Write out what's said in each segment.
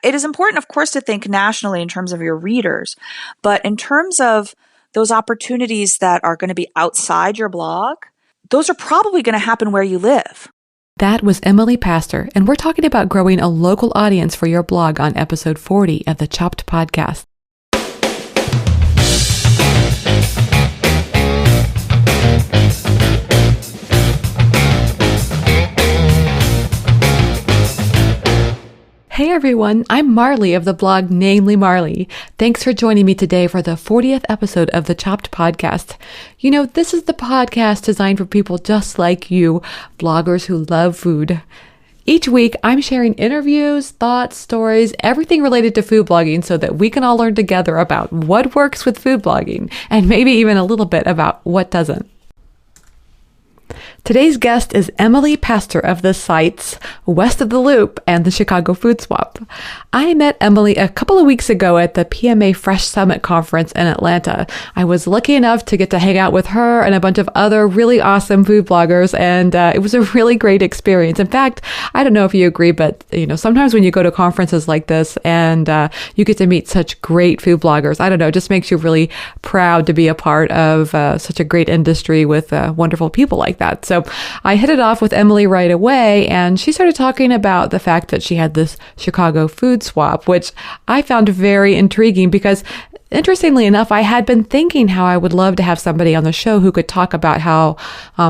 It is important, of course, to think nationally in terms of your readers, but in terms of those opportunities that are going to be outside your blog, those are probably going to happen where you live. That was Emily Pastor, and we're talking about growing a local audience for your blog on episode 40 of the Chopped Podcast. Hey everyone, I'm Marley of the blog Namely Marley. Thanks for joining me today for the 40th episode of the Chopped Podcast. You know, this is the podcast designed for people just like you, bloggers who love food. Each week, I'm sharing interviews, thoughts, stories, everything related to food blogging so that we can all learn together about what works with food blogging and maybe even a little bit about what doesn't. Today's guest is Emily Pastor of the sites West of the Loop and the Chicago Food Swap. I met Emily a couple of weeks ago at the PMA Fresh Summit conference in Atlanta. I was lucky enough to get to hang out with her and a bunch of other really awesome food bloggers, and it was a really great experience. In fact, I don't know if you agree, but sometimes when you go to conferences like this and you get to meet such great food bloggers, I don't know, it just makes you really proud to be a part of such a great industry with wonderful people like that. So I hit it off with Emily right away, and she started talking about the fact that she had this Chicago Food Swap, which I found very intriguing because, interestingly enough, I had been thinking how I would love to have somebody on the show who could talk about how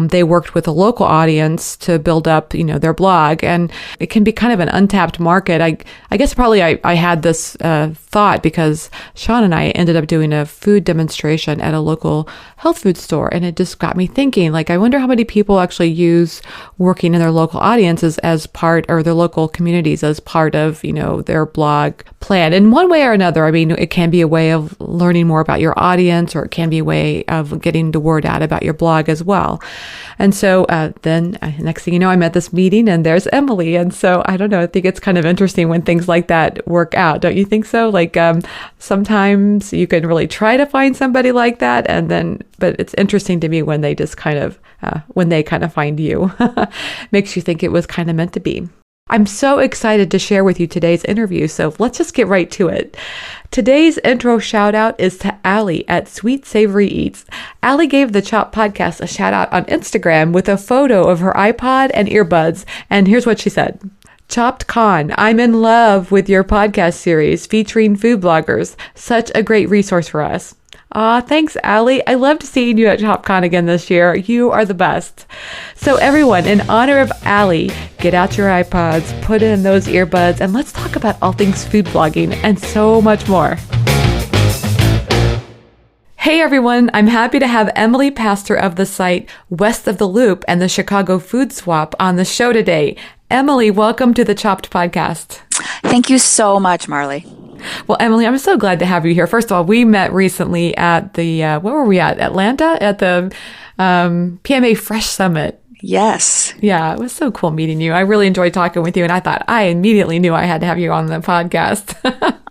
they worked with a local audience to build up, their blog. And it can be kind of an untapped market. I guess probably I had this thought because Sean and I ended up doing a food demonstration at a local health food store. And it just got me thinking, I wonder how many people actually use working in their local audiences as part, or their local communities as part of, their blog plan. In one way or another, I mean, it can be a way of learning more about your audience, or it can be a way of getting the word out about your blog as well. And so then next thing you know, I'm at this meeting and there's Emily. And so I don't know, I think it's kind of interesting when things like that work out. Don't you think so? Sometimes you can really try to find somebody like that, but it's interesting to me when they just kind of find you. Makes you think it was kind of meant to be. I'm so excited to share with you today's interview, so let's just get right to it. Today's intro shout out is to Allie at Sweet Savory Eats. Allie gave the Chop podcast a shout out on Instagram with a photo of her iPod and earbuds, and here's what she said. Chopped Con, I'm in love with your podcast series featuring food bloggers. Such a great resource for us. Aw, thanks, Allie. I loved seeing you at ChopCon again this year. You are the best. So everyone, in honor of Allie, get out your iPods, put in those earbuds, and let's talk about all things food blogging and so much more. Hey everyone, I'm happy to have Emily Pastor of the site West of the Loop and the Chicago Food Swap on the show today. Emily, welcome to the Chopped Podcast. Thank you so much, Marley. Well, Emily, I'm so glad to have you here. First of all, we met recently at the, where were we at? Atlanta at the PMA Fresh Summit. Yes. Yeah, it was so cool meeting you. I really enjoyed talking with you, and I thought I immediately knew I had to have you on the podcast.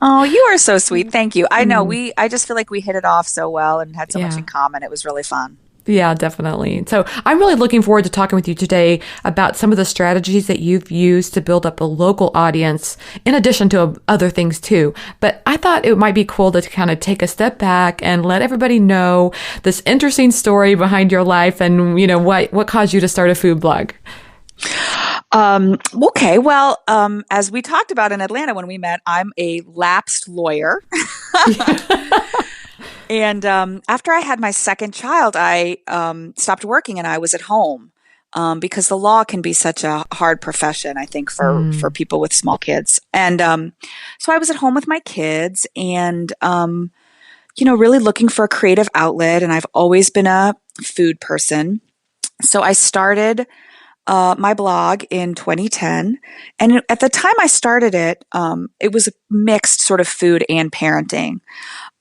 Oh, you are so sweet. Thank you. I know I just feel like we hit it off so well and had so much in common. It was really fun. Yeah, definitely. So I'm really looking forward to talking with you today about some of the strategies that you've used to build up a local audience, in addition to other things too. But I thought it might be cool to kind of take a step back and let everybody know this interesting story behind your life and, what caused you to start a food blog. Okay. Well, as we talked about in Atlanta when we met, I'm a lapsed lawyer. And after I had my second child, I stopped working and I was at home because the law can be such a hard profession, I think, for people with small kids. And so I was at home with my kids and, really looking for a creative outlet. And I've always been a food person. So I started my blog in 2010. And at the time I started it, it was a mixed sort of food and parenting.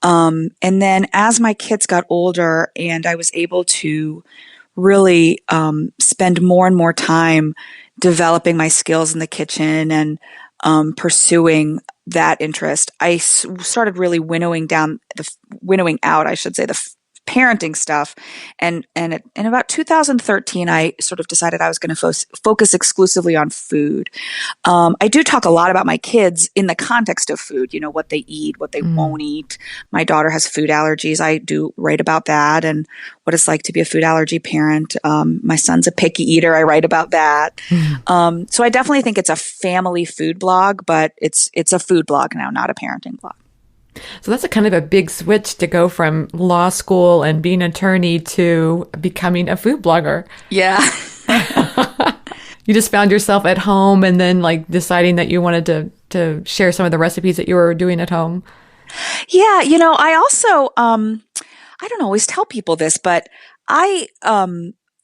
And then as my kids got older and I was able to really spend more and more time developing my skills in the kitchen and pursuing that interest, I started really winnowing out, I should say, the parenting stuff. And in about 2013, I sort of decided I was going to focus exclusively on food. I do talk a lot about my kids in the context of food, what they eat, what they won't eat. My daughter has food allergies. I do write about that and what it's like to be a food allergy parent. My son's a picky eater. I write about that. So I definitely think it's a family food blog, but it's a food blog now, not a parenting blog. So that's a kind of a big switch to go from law school and being an attorney to becoming a food blogger. Yeah. You just found yourself at home and then like deciding that you wanted to share some of the recipes that you were doing at home. Yeah. I also, I don't always tell people this, but I,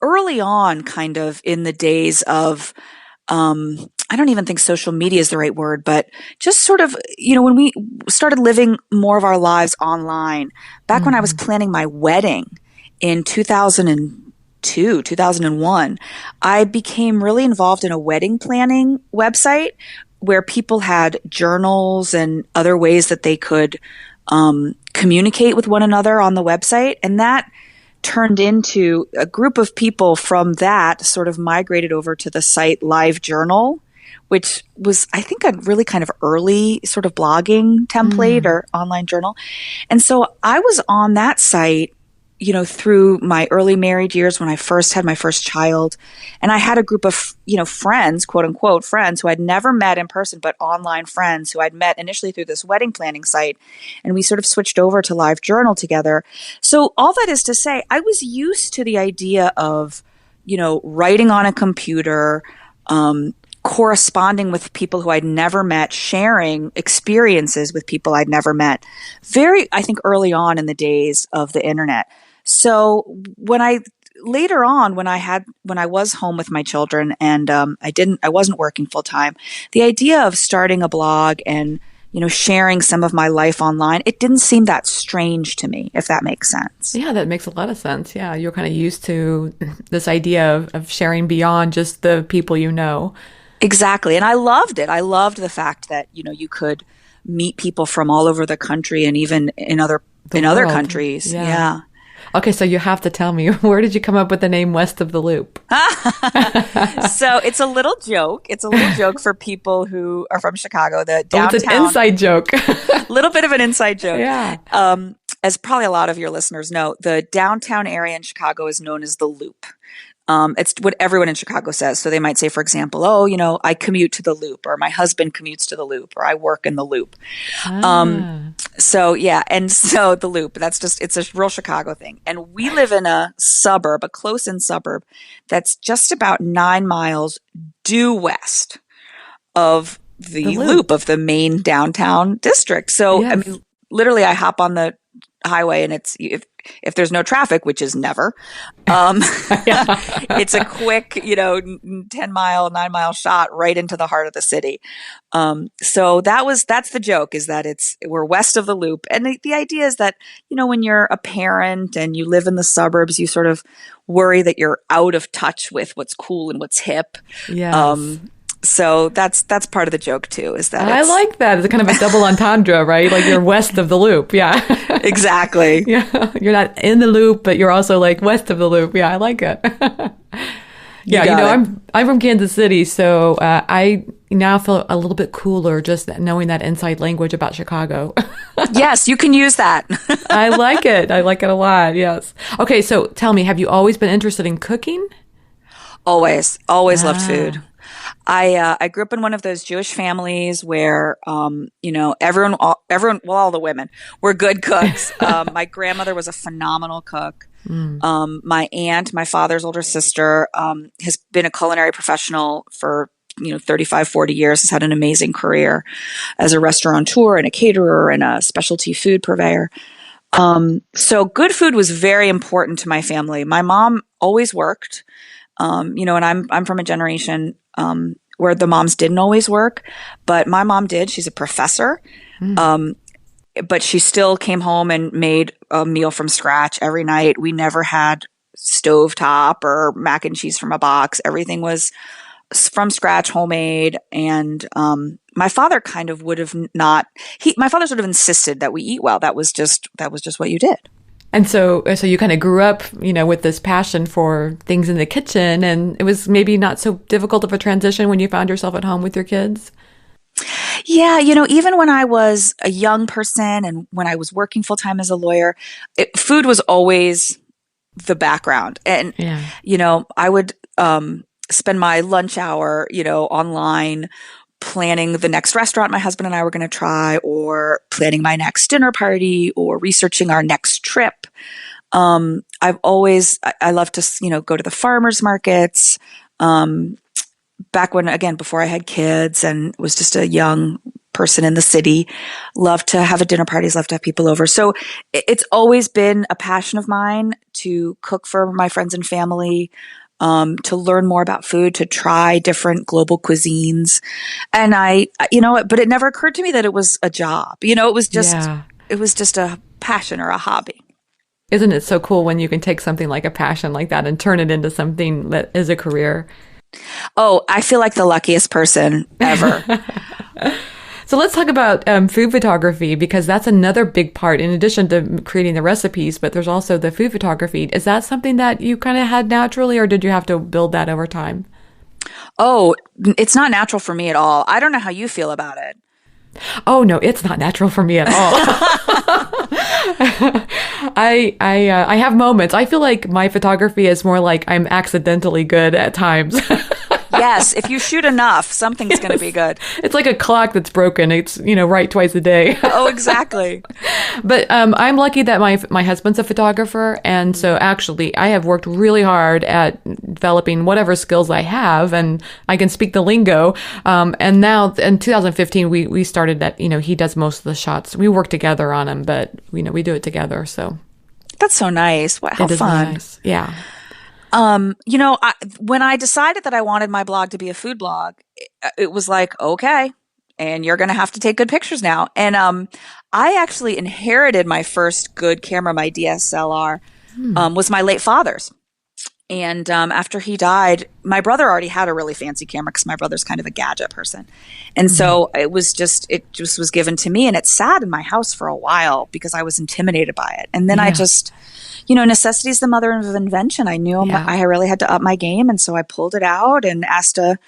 early on kind of in the days of, I don't even think social media is the right word, but just sort of, when we started living more of our lives online, back when I was planning my wedding in 2002, 2001, I became really involved in a wedding planning website where people had journals and other ways that they could communicate with one another on the website. And that turned into a group of people from that sort of migrated over to the site LiveJournal, which was, I think, a really kind of early sort of blogging template or online journal. And so I was on that site, through my early married years when I first had my first child. And I had a group of, friends, quote unquote, friends who I'd never met in person, but online friends who I'd met initially through this wedding planning site. And we sort of switched over to LiveJournal together. So all that is to say, I was used to the idea of, writing on a computer, corresponding with people who I'd never met, sharing experiences with people I'd never met, very, I think, early on in the days of the internet. So later on, when I was home with my children and I wasn't working full time, the idea of starting a blog and sharing some of my life online, it didn't seem that strange to me, if that makes sense. Yeah, that makes a lot of sense. Yeah, you're kind of used to this idea of sharing beyond just the people you know. Exactly. And I loved it. I loved the fact that, you could meet people from all over the country and even in other countries. Yeah. Okay, so you have to tell me, where did you come up with the name West of the Loop? So it's a little joke. It's a little joke for people who are from Chicago. The downtown, it's an inside joke. Little bit of an inside joke. Yeah. As probably a lot of your listeners know, the downtown area in Chicago is known as the Loop. It's what everyone in Chicago says. So they might say, for example, I commute to the Loop, or my husband commutes to the Loop, or I work in the Loop. So yeah. And so the Loop, it's a real Chicago thing. And we live in a close-in suburb that's just about 9 miles due west of the Loop of the main downtown district. So, yes. I mean, literally I hop on the highway and if there's no traffic, which is never, it's a quick, 9 mile shot right into the heart of the city. So that's the joke, is that we're west of the Loop. And the idea is that, when you're a parent and you live in the suburbs, you sort of worry that you're out of touch with what's cool and what's hip. Yes. So that's part of the joke too, is that I like that. It's kind of a double entendre, right? Like you're west of the Loop. Yeah. Exactly. Yeah. You're not in the Loop, but you're also like west of the Loop. Yeah, I like it. Yeah, I'm from Kansas City, so I now feel a little bit cooler just knowing that inside language about Chicago. Yes, you can use that. I like it. I like it a lot. Yes. Okay, so tell me, have you always been interested in cooking? Always loved food. I grew up in one of those Jewish families where, everyone, well, all the women were good cooks. My grandmother was a phenomenal cook. My aunt, my father's older sister, has been a culinary professional for, 35, 40 years, has had an amazing career as a restaurateur and a caterer and a specialty food purveyor. So good food was very important to my family. My mom always worked, and I'm from a generation, where the moms didn't always work, but my mom did. She's a professor. But she still came home and made a meal from scratch every night. We never had stovetop or mac and cheese from a box. Everything was from scratch, homemade. And my father kind of would have my father sort of insisted that we eat well. That was just what you did. And so you kind of grew up, with this passion for things in the kitchen, and it was maybe not so difficult of a transition when you found yourself at home with your kids. Yeah, even when I was a young person and when I was working full time as a lawyer, food was always the background. And, Yeah. I would spend my lunch hour, online planning the next restaurant my husband and I were going to try, or planning my next dinner party, or researching our next trip. I love to, go to the farmers markets. Back when, again, before I had kids and was just a young person in the city, loved to have dinner parties, loved to have people over. So it's always been a passion of mine to cook for my friends and family, to learn more about food, to try different global cuisines. And but it never occurred to me that it was a job. It was just a passion or a hobby. Isn't it so cool when you can take something like a passion like that and turn it into something that is a career? Oh, I feel like the luckiest person ever. So let's talk about food photography, because that's another big part in addition to creating the recipes, but there's also the food photography. Is that something that you kind of had naturally, or did you have to build that over time? Oh, it's not natural for me at all. I don't know how you feel about it. Oh, no, it's not natural for me at all. I have moments. I feel like my photography is more like I'm accidentally good at times. Yes, if you shoot enough, something's going to be good. It's like a clock that's broken. It's, right twice a day. Oh, exactly. But I'm lucky that my husband's a photographer. And so actually, I have worked really hard at developing whatever skills I have, and I can speak the lingo. And now in 2015, we started that, he does most of the shots. We work together on them, but, we do it together. So that's so nice. How fun. Really nice. Yeah. When I decided that I wanted my blog to be a food blog, it was like, okay, and you're going to have to take good pictures now. And I actually inherited my first good camera, my DSLR, was my late father's. And after he died, my brother already had a really fancy camera because my brother's kind of a gadget person. And so it just was given to me, and it sat in my house for a while because I was intimidated by it. And then I just, necessity is the mother of invention. I knew I really had to up my game. And so I pulled it out and asked a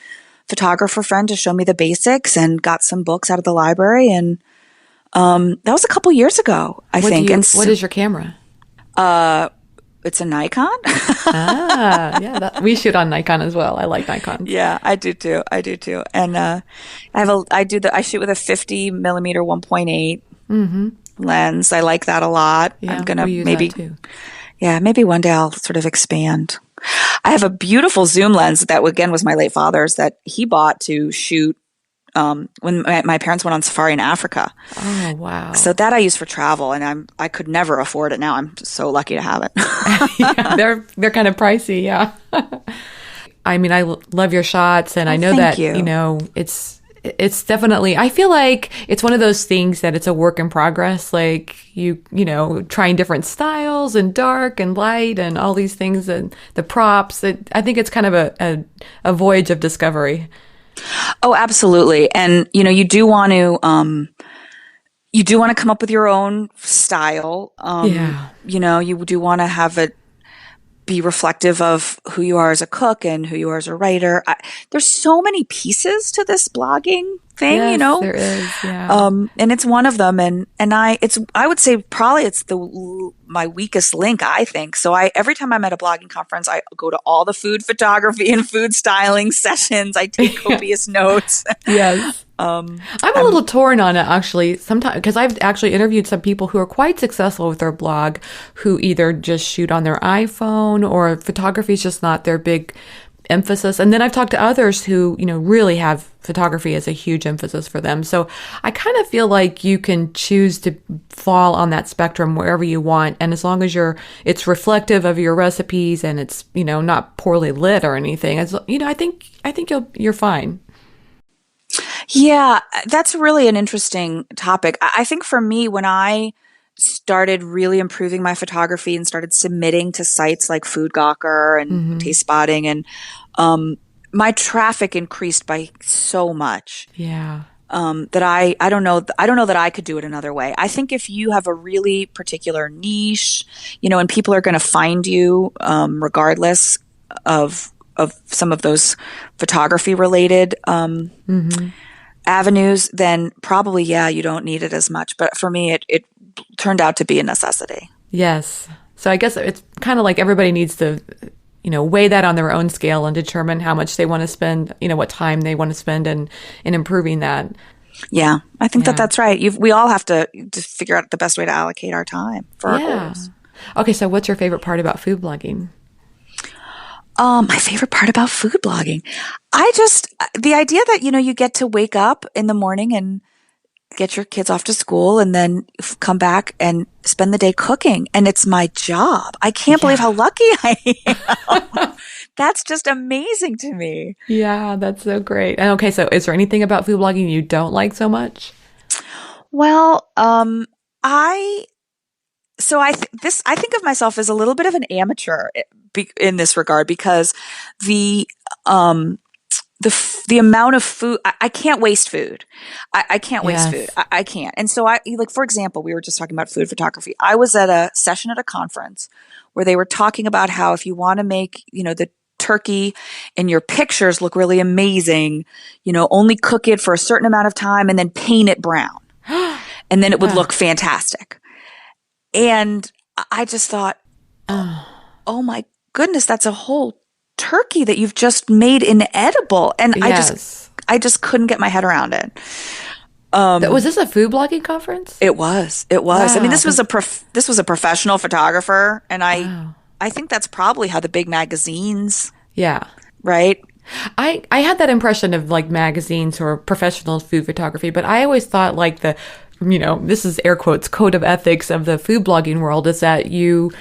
photographer friend to show me the basics, and got some books out of the library. And that was a couple years ago, I think. What is your camera? It's a Nikon. Yeah, we shoot on Nikon as well. I like Nikon. Yeah, I do too. And I shoot with a 50 millimeter 1.8 lens. I like that a lot. Yeah, I'm gonna we use maybe, that too. Yeah, maybe one day I'll sort of expand. I have a beautiful zoom lens that again was my late father's that he bought to shoot when my parents went on safari in Africa. Oh, wow. So that I use for travel, and I could never afford it now. I'm so lucky to have it. Yeah, they're kind of pricey, yeah. I mean, I love your shots, and I know that, it's definitely, I feel like it's one of those things that it's a work in progress. Like trying different styles and dark and light and all these things and the props. I think it's kind of a voyage of discovery. Oh, absolutely. And, you do want to come up with your own style. You do want to have it be reflective of who you are as a cook and who you are as a writer. There's so many pieces to this blogging thing, Yes, there is. Yeah. And it's one of them. And I would say probably it's my weakest link, I think. So every time I'm at a blogging conference, I go to all the food photography and food styling sessions. I take copious notes. Yes. I'm a little torn on it, actually, sometimes, because I've actually interviewed some people who are quite successful with their blog, who either just shoot on their iPhone, or photography is just not their big emphasis. And then I've talked to others who, really have photography as a huge emphasis for them. So I kind of feel like you can choose to fall on that spectrum wherever you want. And as long as it's reflective of your recipes, and it's, not poorly lit or anything, I think you're fine. Yeah, that's really an interesting topic. I think for me, when I started really improving my photography and started submitting to sites like Food Gawker and Taste Spotting, and my traffic increased by so much. Yeah. that I don't know that I could do it another way. I think if you have a really particular niche, and people are going to find you regardless of some of those photography related avenues, then probably you don't need it as much. But for me, it turned out to be a necessity. Yes. So I guess it's kind of like everybody needs to weigh that on their own scale and determine how much they want to spend, what time they want to spend in improving that. Yeah, I think that's right. We all have to just figure out the best way to allocate our time for our goals. Okay, so what's your favorite part about food blogging? My favorite part about food blogging, the idea that, you get to wake up in the morning and get your kids off to school and then come back and spend the day cooking. And it's my job. I can't believe how lucky I am. That's just amazing to me. Yeah, that's so great. And okay, so is there anything about food blogging you don't like so much? Well, I think of myself as a little bit of an amateur in this regard, because the amount of food, I can't waste food. I can't waste food. I can't. And so for example, we were just talking about food photography. I was at a session at a conference where they were talking about how if you want to make, the turkey in your pictures look really amazing, only cook it for a certain amount of time and then paint it brown. And then it would look fantastic. And I just thought, oh my goodness, that's a whole turkey that you've just made inedible. And I just couldn't get my head around it. Was this a food blogging conference? It was. Wow. I mean, this was a professional photographer, and I think that's probably how the big magazines. Yeah. Right. I had that impression of like magazines or professional food photography, but I always thought like this is air quotes, code of ethics of the food blogging world is that you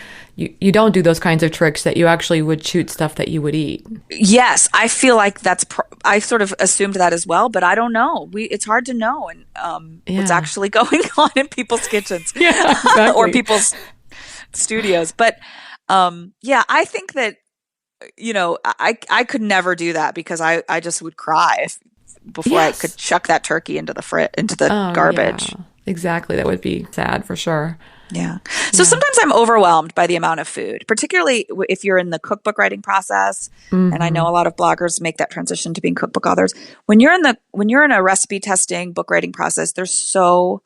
don't do those kinds of tricks, that you actually would shoot stuff that you would eat. Yes. I feel like I sort of assumed that as well, but I don't know. It's hard to know what's actually going on in people's kitchens exactly. or people's studios. But I think that, I could never do that because I just would cry before I could chuck that turkey into the garbage. Yeah. Exactly. That would be sad for sure. Yeah. So sometimes I'm overwhelmed by the amount of food, particularly if you're in the cookbook writing process. Mm-hmm. And I know a lot of bloggers make that transition to being cookbook authors. When you're in a recipe testing book writing process, there's so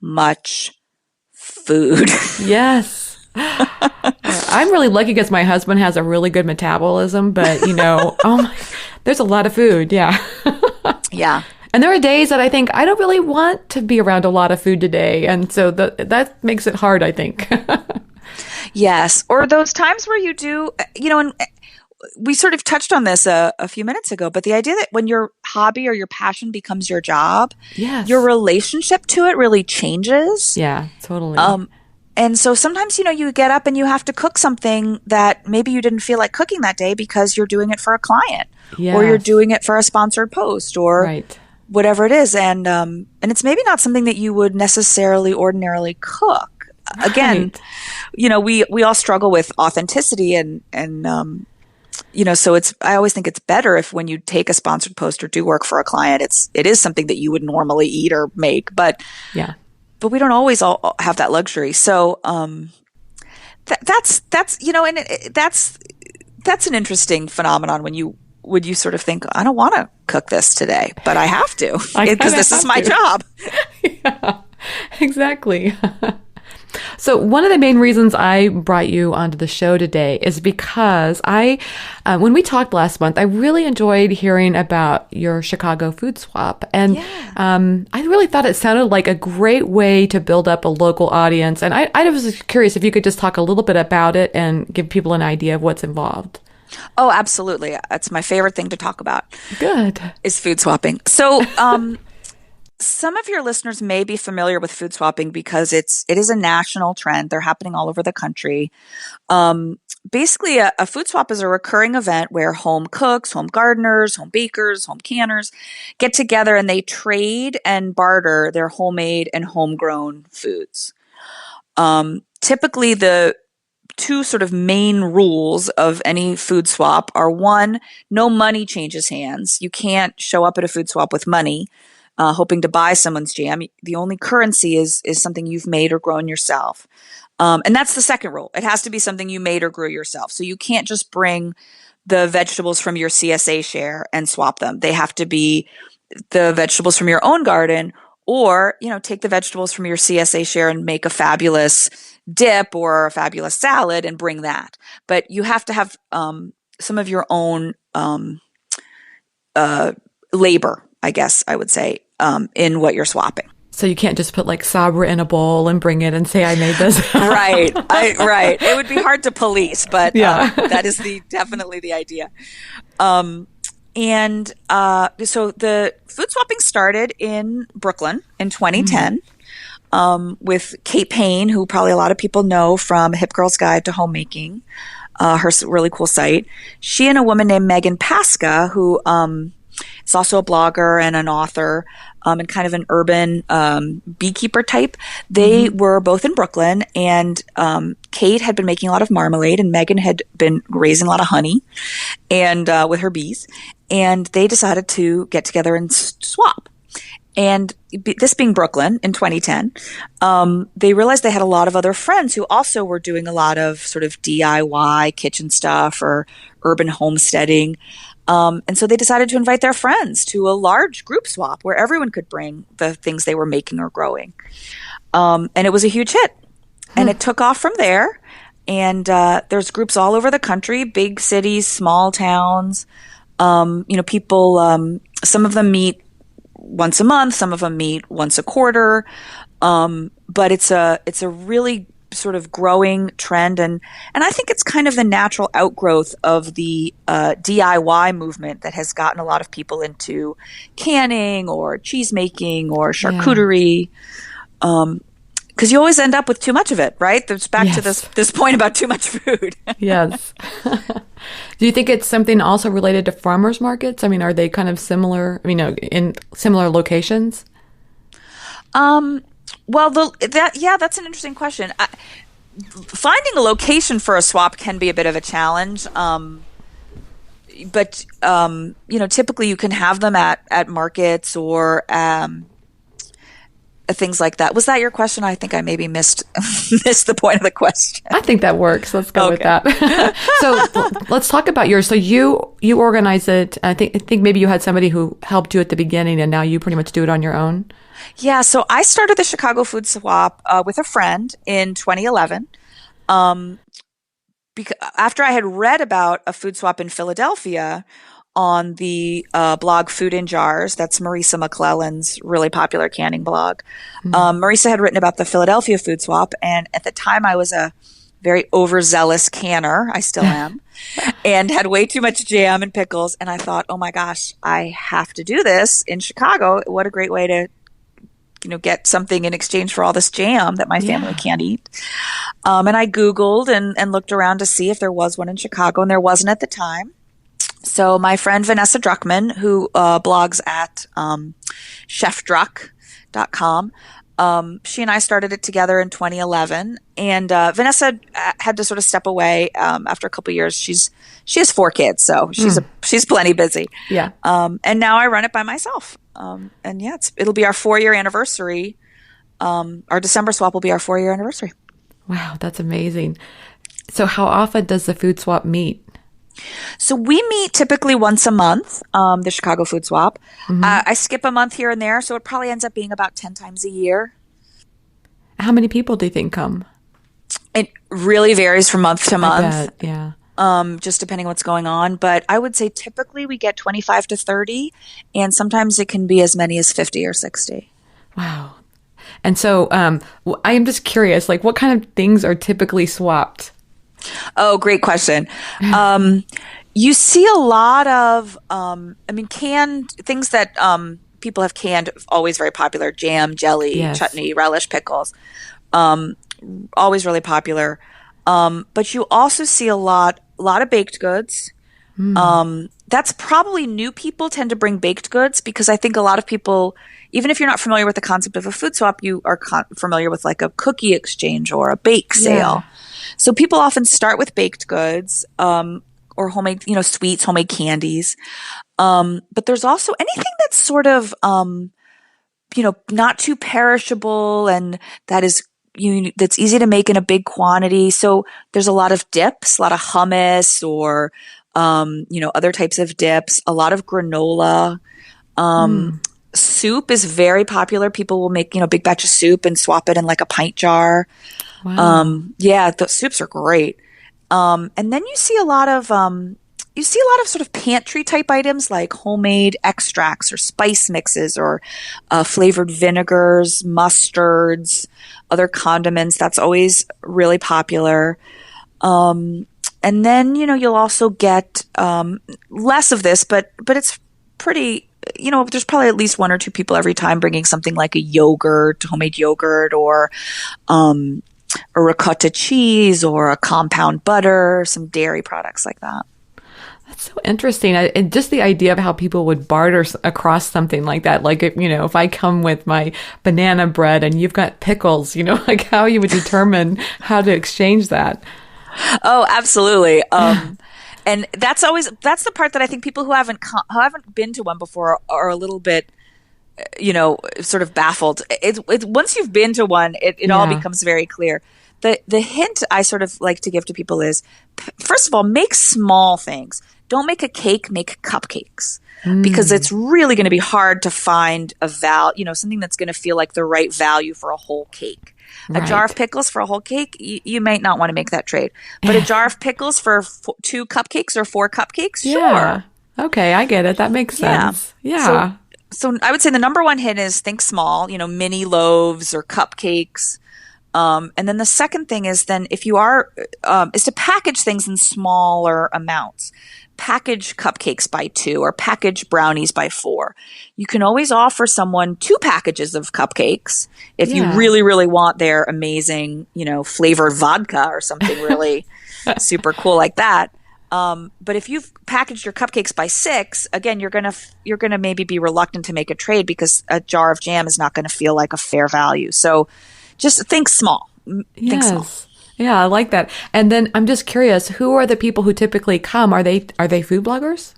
much food. Yes. I'm really lucky because my husband has a really good metabolism, but there's a lot of food. Yeah. Yeah. And there are days that I think I don't really want to be around a lot of food today. And so that makes it hard, I think. Yes. Or those times where you do, and we sort of touched on this a few minutes ago, but the idea that when your hobby or your passion becomes your job, your relationship to it really changes. Yeah, totally. And so sometimes, you get up and you have to cook something that maybe you didn't feel like cooking that day because you're doing it for a client or you're doing it for a sponsored post or whatever it is. And it's maybe not something that you would necessarily ordinarily cook. Again, we all struggle with authenticity and so I always think it's better if when you take a sponsored post or do work for a client, it is something that you would normally eat or make, but we don't always all have that luxury. So, that's an interesting phenomenon when you sort of think, I don't want to cook this today, but I have to because this is my job. Yeah, exactly. So one of the main reasons I brought you onto the show today is because when we talked last month, I really enjoyed hearing about your Chicago food swap. And I really thought it sounded like a great way to build up a local audience. And I was curious if you could just talk a little bit about it and give people an idea of what's involved. Oh, absolutely. It's my favorite thing to talk about. Good. Is food swapping. So, some of your listeners may be familiar with food swapping because it is a national trend. They're happening all over the country. Basically, a food swap is a recurring event where home cooks, home gardeners, home bakers, home canners get together and they trade and barter their homemade and homegrown foods. Typically, the two sort of main rules of any food swap are: one, no money changes hands. You can't show up at a food swap with money. hoping to buy someone's jam. The only currency is something you've made or grown yourself. And that's the second rule. It has to be something you made or grew yourself. So you can't just bring the vegetables from your CSA share and swap them. They have to be the vegetables from your own garden, or, take the vegetables from your CSA share and make a fabulous dip or a fabulous salad and bring that. But you have to have some of your own labor, I guess I would say, in what you're swapping. So you can't just put like Sabra in a bowl and bring it and say, I made this. Right. Right. It would be hard to police, but yeah. That is definitely the idea. So the food swapping started in Brooklyn in 2010 with Kate Payne, who probably a lot of people know from Hip Girl's Guide to Homemaking, her really cool site. She and a woman named Megan Pasca, who is also a blogger and an author, and kind of an urban beekeeper type. They were both in Brooklyn, and Kate had been making a lot of marmalade, and Megan had been raising a lot of honey and with her bees. And they decided to get together and swap. And this being Brooklyn in 2010, they realized they had a lot of other friends who also were doing a lot of sort of DIY kitchen stuff or urban homesteading. And so they decided to invite their friends to a large group swap where everyone could bring the things they were making or growing. And it was a huge hit. And it took off from there. And there's groups all over the country, big cities, small towns. People, some of them meet once a month, some of them meet once a quarter. But it's a really sort of growing trend. And I think it's kind of the natural outgrowth of the DIY movement that has gotten a lot of people into canning or cheese making or charcuterie. Because you always end up with too much of it, right? There's back to this point about too much food. Yes. Do you think it's something also related to farmers markets? I mean, are they kind of similar, in similar locations? Well, that's an interesting question. Finding a location for a swap can be a bit of a challenge. But typically you can have them at markets or things like that. Was that your question? I think I maybe missed the point of the question. I think that works. Let's go with that. So let's talk about yours. So you organize it. I think maybe you had somebody who helped you at the beginning, and now you pretty much do it on your own. Yeah. So I started the Chicago Food Swap with a friend in 2011. Because after I had read about a food swap in Philadelphia on the blog Food in Jars, that's Marisa McClellan's really popular canning blog. Marisa had written about the Philadelphia food swap, and at the time I was a very overzealous canner. I still am, and had way too much jam and pickles. And I thought, oh my gosh, I have to do this in Chicago. What a great way to get something in exchange for all this jam that my family can't eat. And I Googled and looked around to see if there was one in Chicago, and there wasn't at the time. So my friend Vanessa Druckman, who blogs at chefdruck.com, she and I started it together in 2011. And Vanessa had to sort of step away after a couple of years. She has 4 kids, so she's plenty busy. Yeah. And now I run it by myself. And yeah, it'll be our 4-year anniversary. Our December swap will be our 4-year anniversary. Wow, that's amazing. So how often does the food swap meet? So we meet typically once a month, the Chicago Food Swap. I skip a month here and there, so it probably ends up being about 10 times a year. How many people do you think come? It really varies from month to month. I bet, yeah. Just depending on what's going on. But I would say typically we get 25 to 30, and sometimes it can be as many as 50 or 60. Wow. And so I am just curious, like what kind of things are typically swapped? Oh, great question. You see a lot of, canned things that people have canned, always very popular. Jam, jelly, chutney, relish, pickles. Always really popular. But you also see a lot of baked goods. That's probably new people tend to bring baked goods because I think a lot of people, even if you're not familiar with the concept of a food swap, you are familiar with like a cookie exchange or a bake sale. So people often start with baked goods, or homemade, sweets, homemade candies. But there's also anything that's sort of, not too perishable, and that's easy to make in a big quantity. So there's a lot of dips, a lot of hummus or, other types of dips, a lot of granola. Soup is very popular. People will make, big batch of soup and swap it in like a pint jar. Wow. The soups are great. And then you see a lot of sort of pantry type items like homemade extracts or spice mixes or flavored vinegars, mustards, other condiments. That's always really popular. And then, you'll also get less of this, but it's pretty, there's probably at least one or two people every time bringing something like a yogurt, homemade yogurt, or a ricotta cheese or a compound butter, some dairy products like that. That's so interesting. And just the idea of how people would barter across something like that. Like, if I come with my banana bread and you've got pickles, like how you would determine how to exchange that. Oh, absolutely. And that's the part that I think people who haven't been to one before are a little bit, sort of baffled. It's once you've been to one, it all becomes very clear. The hint I sort of like to give to people is, first of all, make small things. Don't make a cake, make cupcakes, because it's really going to be hard to find something that's going to feel like the right value for a whole cake. Right. A jar of pickles for a whole cake, you might not want to make that trade. But a jar of pickles for 2 cupcakes or 4 cupcakes, sure. Okay, I get it. That makes sense. Yeah. So I would say the number one hint is think small, mini loaves or cupcakes. And then the second thing is if you are, is to package things in smaller amounts. Package cupcakes by 2 or package brownies by 4. You can always offer someone 2 packages of cupcakes if you really, really want their amazing, flavored vodka or something really super cool like that. But if you've packaged your cupcakes by 6, again, you're gonna maybe be reluctant to make a trade because a jar of jam is not going to feel like a fair value. So just think small. Think small. Yeah, I like that. And then I'm just curious, who are the people who typically come? Are they food bloggers?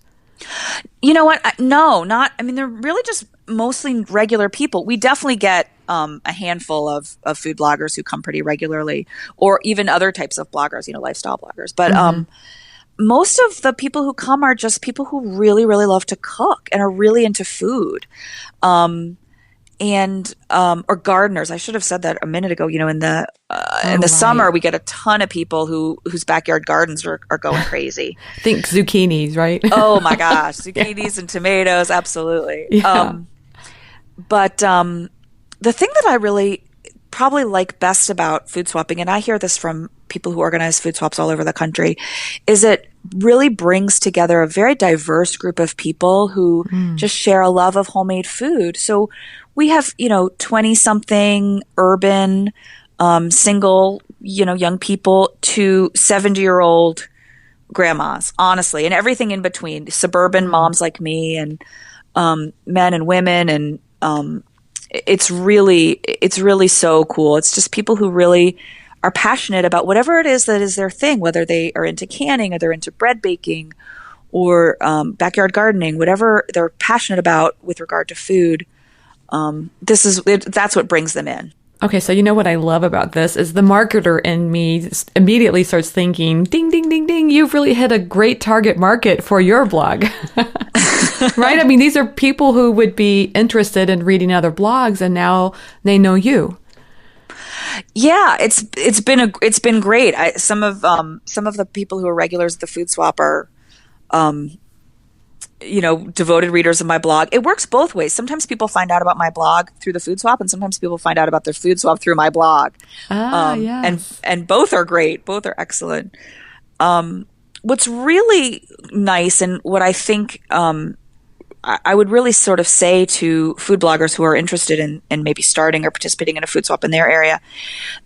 You know what? No, not. I mean, they're really just mostly regular people. We definitely get a handful of food bloggers who come pretty regularly, or even other types of bloggers, lifestyle bloggers. But most of the people who come are just people who really, really love to cook and are really into food. Or gardeners. I should have said that a minute ago. In the summer, we get a ton of people whose backyard gardens are going crazy. Think zucchinis, right? Oh my gosh, zucchinis and tomatoes, absolutely. Yeah. But the thing that I really probably like best about food swapping, and I hear this from people who organize food swaps all over the country, is it really brings together a very diverse group of people who just share a love of homemade food. So we have, 20-something urban, single, young people to 70-year-old grandmas, honestly, and everything in between, suburban moms like me and men and women. And it's really so cool. It's just people who really are passionate about whatever it is that is their thing, whether they are into canning or they're into bread baking or backyard gardening, whatever they're passionate about with regard to food. That's what brings them in. Okay, so what I love about this is the marketer in me immediately starts thinking, ding, ding, ding, ding, you've really hit a great target market for your blog. Right? I mean, these are people who would be interested in reading other blogs, and now they know you. Yeah, it's been great. Some of the people who are regulars at the Food Swap are, devoted readers of my blog. It works both ways. Sometimes people find out about my blog through the Food Swap, and sometimes people find out about their Food Swap through my blog. Yes. And both are great. Both are excellent. What's really nice, and what I think I would really sort of say to food bloggers who are interested in maybe starting or participating in a food swap in their area,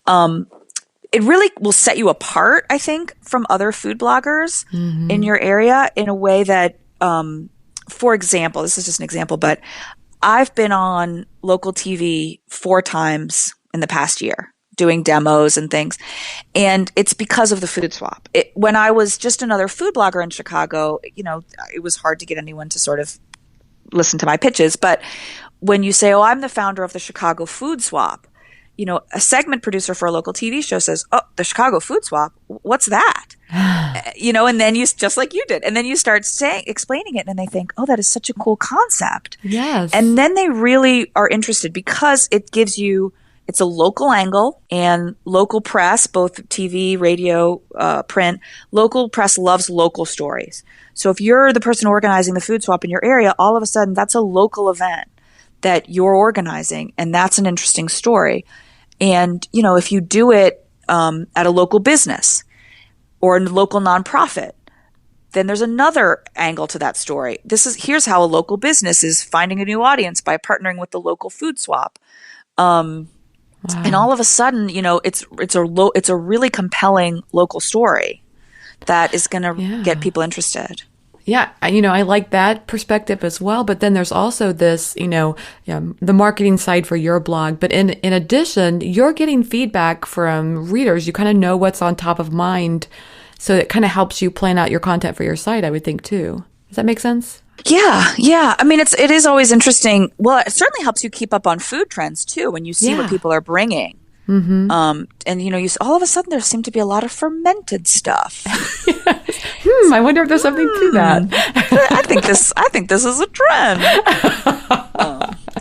it really will set you apart, I think, from other food bloggers in your area in a way that, for example, this is just an example, but I've been on local TV 4 times in the past year doing demos and things. And it's because of the food swap. When I was just another food blogger in Chicago, it was hard to get anyone to sort of listen to my pitches. But when you say, oh, I'm the founder of the Chicago Food Swap, a segment producer for a local TV show says, oh, the Chicago Food Swap, what's that? And then you, just like you did, and then you start explaining it, and they think, oh, that is such a cool concept. Yes. And then they really are interested because it gives you, it's a local angle, and local press, both TV, radio, print, local press loves local stories. So if you're the person organizing the food swap in your area, all of a sudden that's a local event that you're organizing, and that's an interesting story. And, if you do it at a local business or a local nonprofit, then there's another angle to that story. Here's how a local business is finding a new audience by partnering with the local food swap. Wow. And all of a sudden, it's a really compelling local story that is going to get people interested. Yeah, I like that perspective as well. But then there's also this, the marketing side for your blog. But in addition, you're getting feedback from readers. You kind of know what's on top of mind. So it kind of helps you plan out your content for your site, I would think, too. Does that make sense? Yeah. I mean, it is always interesting. Well, it certainly helps you keep up on food trends, too, when you see what people are bringing. Mm-hmm. And all of a sudden there seem to be a lot of fermented stuff. I wonder if there's something to that. I think this is a trend.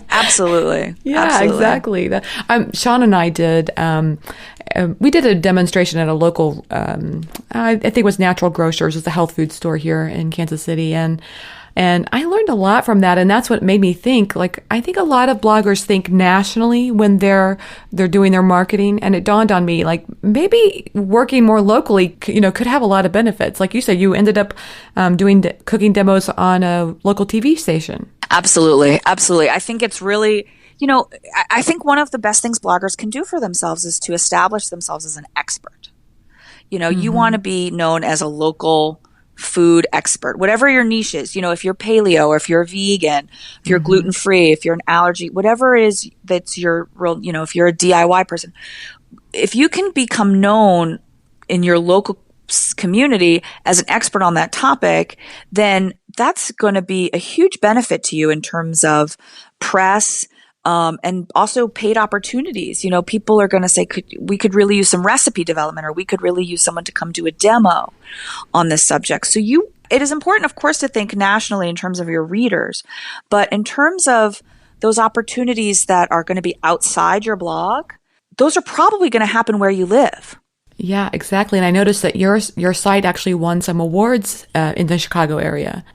Absolutely. Yeah, absolutely. Exactly. Sean and I did. We did a demonstration at a local. I think it was Natural Grocers, it's a health food store here in Kansas City, and I learned a lot from that, and that's what made me think. Like, I think a lot of bloggers think nationally when they're doing their marketing, and it dawned on me, like, maybe working more locally, could have a lot of benefits. Like you said, you ended up doing cooking demos on a local TV station. Absolutely. I think it's really, I think one of the best things bloggers can do for themselves is to establish themselves as an expert. You want to be known as a local food expert, whatever your niche is. If you're paleo, or if you're vegan, if you're gluten-free, if you're an allergy, whatever it is that's your real, if you're a DIY person, if you can become known in your local community as an expert on that topic, then that's going to be a huge benefit to you in terms of press, and also paid opportunities. People are going to say, we could really use some recipe development, or we could really use someone to come do a demo on this subject. So it is important, of course, to think nationally in terms of your readers, but in terms of those opportunities that are going to be outside your blog, those are probably going to happen where you live. Yeah, exactly. And I noticed that your site actually won some awards in the Chicago area.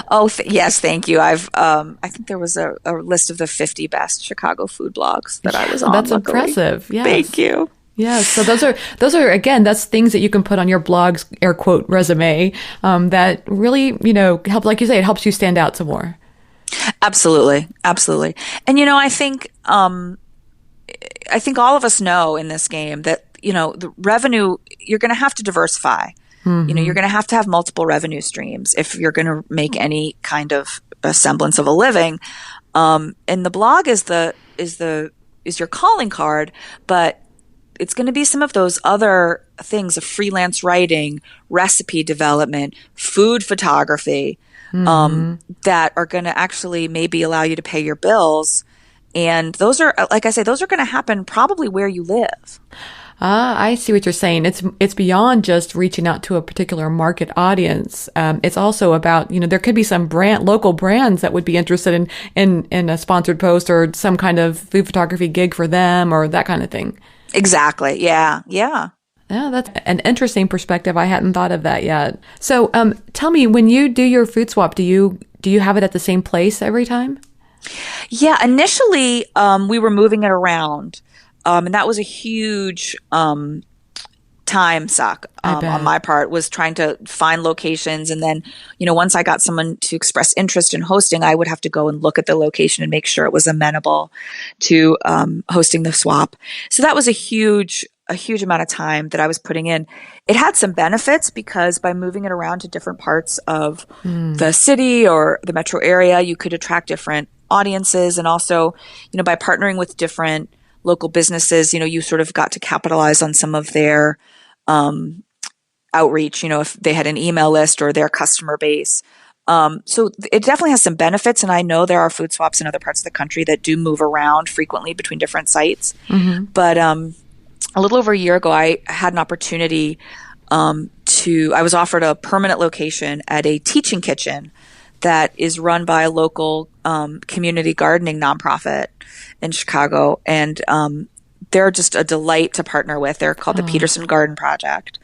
Oh, yes, thank you. I think there was a list of the 50 best Chicago food blogs that I was on. That's luckily. Impressive. Yes. Thank you. Yeah. So those are again, that's things that you can put on your blog's air quote resume that really, help, like you say, it helps you stand out some more. Absolutely. And I think all of us know in this game that the revenue, you're going to have to diversify. Mm-hmm. You're going to have multiple revenue streams if you're going to make any kind of a semblance of a living. And the blog is your calling card, but it's going to be some of those other things of freelance writing, recipe development, food photography, that are going to actually maybe allow you to pay your bills. And those are, like I say, those are going to happen probably where you live. I see what you're saying. It's beyond just reaching out to a particular market audience. It's also about, there could be some local brands that would be interested in a sponsored post or some kind of food photography gig for them or that kind of thing. Exactly. Yeah. Yeah, that's an interesting perspective. I hadn't thought of that yet. So, tell me, when you do your food swap, do you have it at the same place every time? Yeah. Initially, we were moving it around. And that was a huge time suck on my part, was trying to find locations. And then, once I got someone to express interest in hosting, I would have to go and look at the location and make sure it was amenable to hosting the swap. So that was a huge amount of time that I was putting in. It had some benefits because by moving it around to different parts of the city or the metro area, you could attract different audiences. And also, by partnering with different local businesses, you sort of got to capitalize on some of their outreach, if they had an email list or their customer base. So it definitely has some benefits. And I know there are food swaps in other parts of the country that do move around frequently between different sites. Mm-hmm. But a little over a year ago, I had an opportunity I was offered a permanent location at a teaching kitchen that is run by a local community gardening nonprofit in Chicago. And they're just a delight to partner with. They're called the Peterson Garden Project.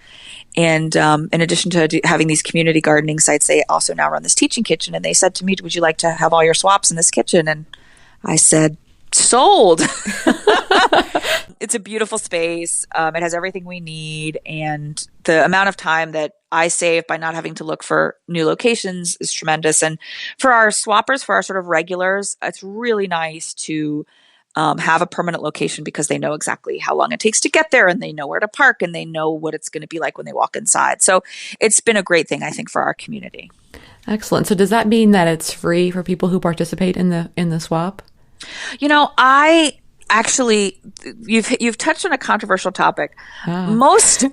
And in addition to having these community gardening sites, they also now run this teaching kitchen. And they said to me, would you like to have all your swaps in this kitchen? And I said, sold. It's a beautiful space. It has everything we need. And the amount of time that I save by not having to look for new locations is tremendous. And for our swappers, for our sort of regulars, it's really nice to have a permanent location because they know exactly how long it takes to get there, and they know where to park, and they know what it's going to be like when they walk inside. So it's been a great thing, I think, for our community. Excellent. So does that mean that it's free for people who participate in the swap? I actually, you've touched on a controversial topic. Most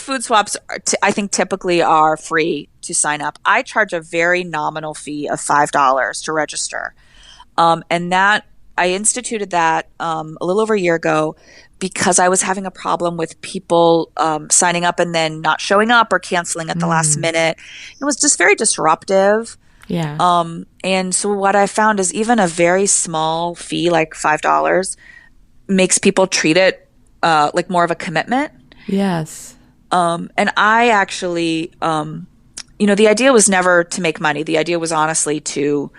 food swaps, I think, typically are free to sign up. I charge a very nominal fee of $5 to register, and that I instituted that a little over a year ago because I was having a problem with people signing up and then not showing up or canceling at the last minute. It was just very disruptive. Yeah. And so what I found is even a very small fee, like $5, makes people treat it like more of a commitment. Yes. And I actually, the idea was never to make money. The idea was honestly to,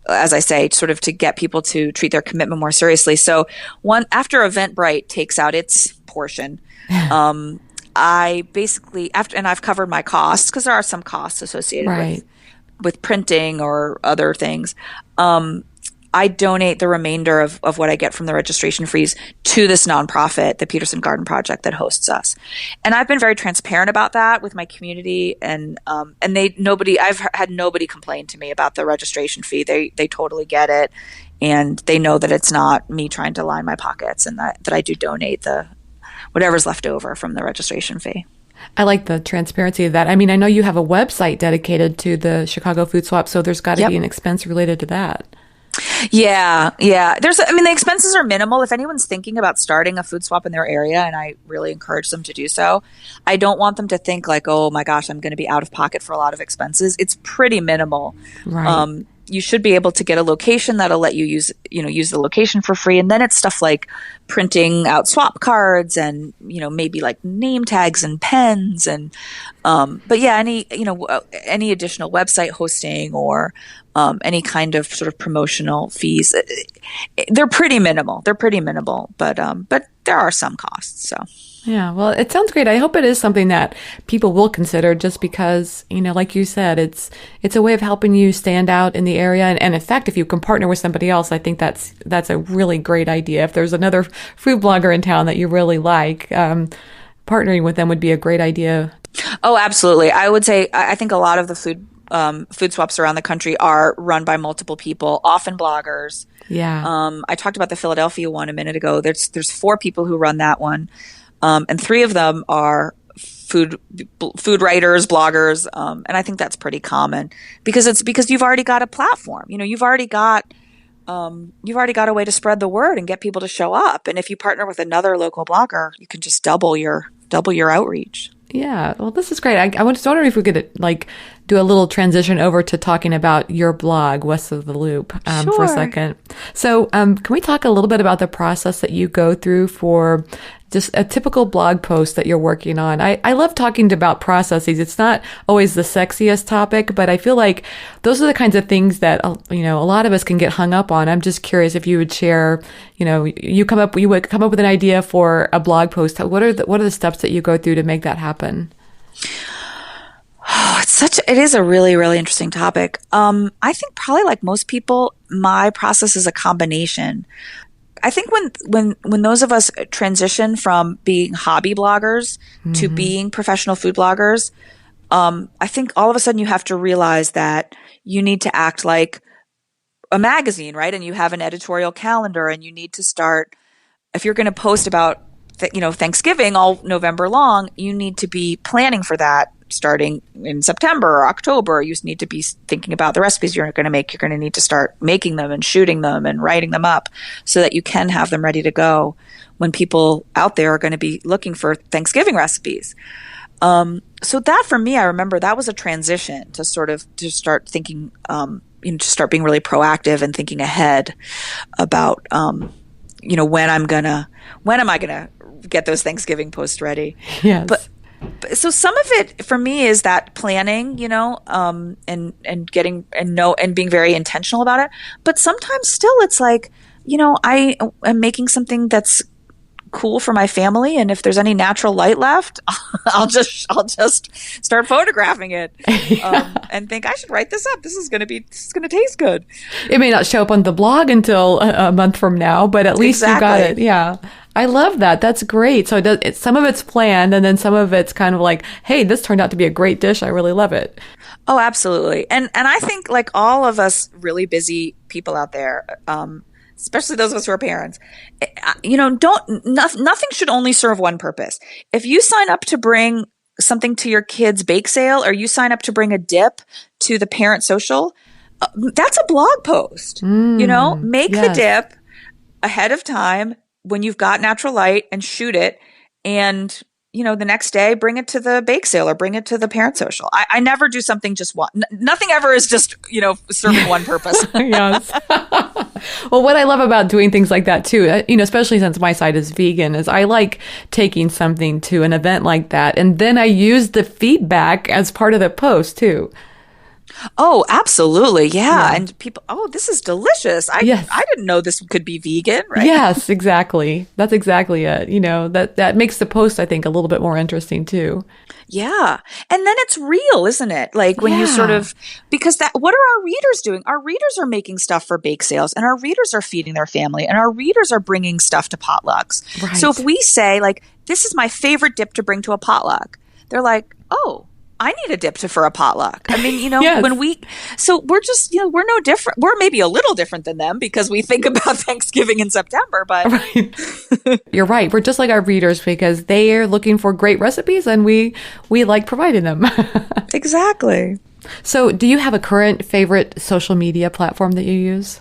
as I say, sort of to get people to treat their commitment more seriously. So after Eventbrite takes out its portion, I basically, and I've covered my costs because there are some costs associated with printing or other things. I donate the remainder of what I get from the registration fees to this nonprofit, the Peterson Garden Project, that hosts us. And I've been very transparent about that with my community, and I've had nobody complain to me about the registration fee. They totally get it, and they know that it's not me trying to line my pockets, and that I do donate whatever's left over from the registration fee. I like the transparency of that. I mean, I know you have a website dedicated to the Chicago Food Swap, so there's got to be an expense related to that. Yeah. The expenses are minimal. If anyone's thinking about starting a food swap in their area, and I really encourage them to do so, I don't want them to think like, oh my gosh, I'm going to be out of pocket for a lot of expenses. It's pretty minimal. Right. You should be able to get a location that'll let you use the location for free. And then it's stuff like printing out swap cards and, maybe like name tags and pens and, but yeah, any additional website hosting or, any kind of sort of promotional fees, they're pretty minimal. But there are some costs. So. Yeah, well, it sounds great. I hope it is something that people will consider just because, like you said, it's a way of helping you stand out in the area. And in fact, if you can partner with somebody else, I think that's a really great idea. If there's another food blogger in town that you really like, partnering with them would be a great idea. Oh, absolutely. I would say, I think a lot of the food swaps around the country are run by multiple people, often bloggers. Yeah. I talked about the Philadelphia one a minute ago. There's 4 people who run that one. And 3 of them are food writers, bloggers. And I think that's pretty common because you've already got a platform. You've already got a way to spread the word and get people to show up. And if you partner with another local blogger, you can just double your outreach. Yeah, well, this is great. I was wondering if we could do a little transition over to talking about your blog, West of the Loop, for a second. So can we talk a little bit about the process that you go through for just a typical blog post that you're working on? I love talking about processes. It's not always the sexiest topic, but I feel like those are the kinds of things that, a lot of us can get hung up on. I'm just curious if you would share, you would come up with an idea for a blog post. What are the steps that you go through to make that happen? Oh, it is a really, really interesting topic. I think probably like most people, my process is a combination. I think when those of us transition from being hobby bloggers to being professional food bloggers, I think all of a sudden you have to realize that you need to act like a magazine, right? And you have an editorial calendar, and you need to start, if you're going to post about Thanksgiving all November long, you need to be planning for that starting in September or October, you need to be thinking about the recipes you're going to make. You're going to need to start making them and shooting them and writing them up so that you can have them ready to go when people out there are going to be looking for Thanksgiving recipes. So that for me, I remember that was a transition to start thinking, to start being really proactive and thinking ahead about, when am I gonna get those Thanksgiving posts ready? Yes. But so some of it for me is that planning, and getting and being very intentional about it. But sometimes still, it's like, I am making something that's cool for my family, and if there's any natural light left, I'll just start photographing it, and think I should write this up. This is gonna taste good. It may not show up on the blog until a month from now, but at least you got it. Yeah, I love that. That's great. So some of it's planned, and then some of it's kind of like, hey, this turned out to be a great dish. I really love it. Oh, absolutely. And I think like all of us really busy people out there, especially those of us who are parents, nothing should only serve one purpose. If you sign up to bring something to your kid's bake sale, or you sign up to bring a dip to the parent social, that's a blog post. Make the dip ahead of time when you've got natural light and shoot it. And the next day, bring it to the bake sale or bring it to the parent social. I never do something just one. Nothing ever is just, serving one purpose. Yes. Well, what I love about doing things like that too, especially since my site is vegan, is I like taking something to an event like that. And then I use the feedback as part of the post too. Oh, absolutely. Yeah. And people, this is delicious. I didn't know this could be vegan, right? Yes, exactly. That's exactly it. That makes the post, I think, a little bit more interesting too. Yeah. And then it's real, isn't it? Like when you because what are our readers doing? Our readers are making stuff for bake sales, and our readers are feeding their family, and our readers are bringing stuff to potlucks. Right. So if we say like, this is my favorite dip to bring to a potluck, they're like, oh, I need a dip for a potluck. I mean, yes. So we're just, we're no different. We're maybe a little different than them because we think about Thanksgiving in September, but. Right. You're right. We're just like our readers because they are looking for great recipes and we like providing them. Exactly. So do you have a current favorite social media platform that you use?